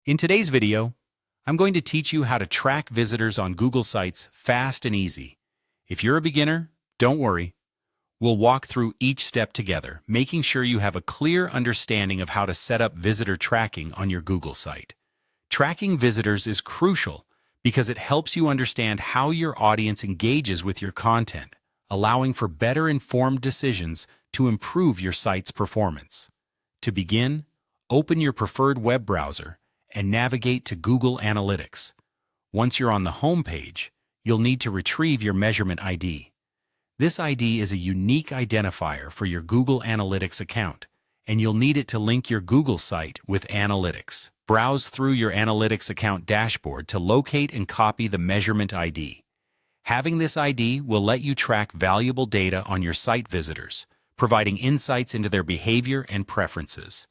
In today's video, I'm going to teach you how to track visitors on Google Sites fast and easy. If you're a beginner, don't worry. We'll walk through each step together, making sure you have a clear understanding of how to set up visitor tracking on your Google site. Tracking visitors is crucial because it helps you understand how your audience engages with your content, allowing for better informed decisions to improve your site's performance. To begin, open your preferred web browser and navigate to Google Analytics. Once you're on the home page, you'll need to retrieve your measurement ID. This ID is a unique identifier for your Google Analytics account, and you'll need it to link your Google site with Analytics. Browse through your Analytics account dashboard to locate and copy the measurement ID. Having this ID will let you track valuable data on your site visitors, providing insights into their behavior and preferences.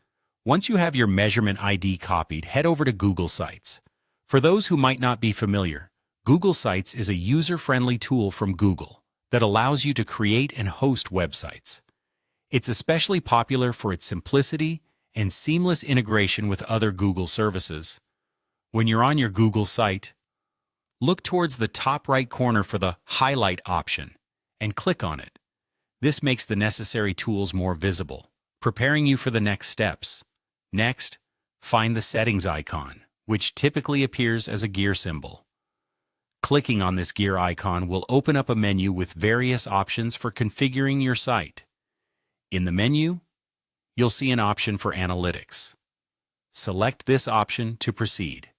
Once you have your measurement ID copied, head over to Google Sites. For those who might not be familiar, Google Sites is a user-friendly tool from Google that allows you to create and host websites. It's especially popular for its simplicity and seamless integration with other Google services. When you're on your Google site, look towards the top right corner for the Highlight option and click on it. This makes the necessary tools more visible, preparing you for the next steps. Next, find the Settings icon, which typically appears as a gear symbol. Clicking on this gear icon will open up a menu with various options for configuring your site. In the menu, you'll see an option for Analytics. Select this option to proceed.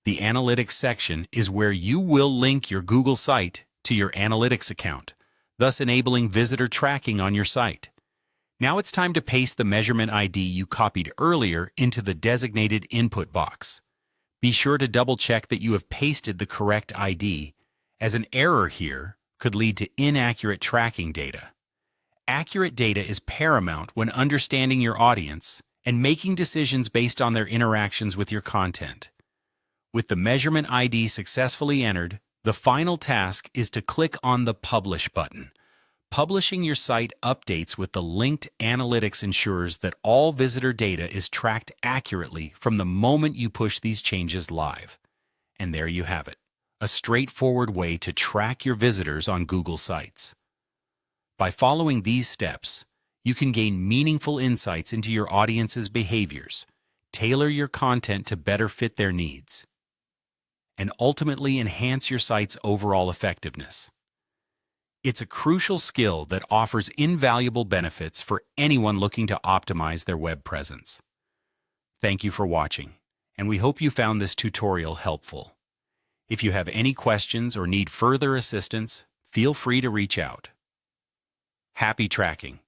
The Analytics section is where you will link your Google site to your Analytics account, thus enabling visitor tracking on your site. Now it's time to paste the measurement ID you copied earlier into the designated input box. Be sure to double-check that you have pasted the correct ID, as an error here could lead to inaccurate tracking data. Accurate data is paramount when understanding your audience and making decisions based on their interactions with your content. With the measurement ID successfully entered, the final task is to click on the Publish button. Publishing your site updates with the linked Analytics ensures that all visitor data is tracked accurately from the moment you push these changes live. And there you have it, a straightforward way to track your visitors on Google Sites. By following these steps, you can gain meaningful insights into your audience's behaviors, tailor your content to better fit their needs, and ultimately enhance your site's overall effectiveness. It's a crucial skill that offers invaluable benefits for anyone looking to optimize their web presence. Thank you for watching, and we hope you found this tutorial helpful. If you have any questions or need further assistance, feel free to reach out. Happy tracking!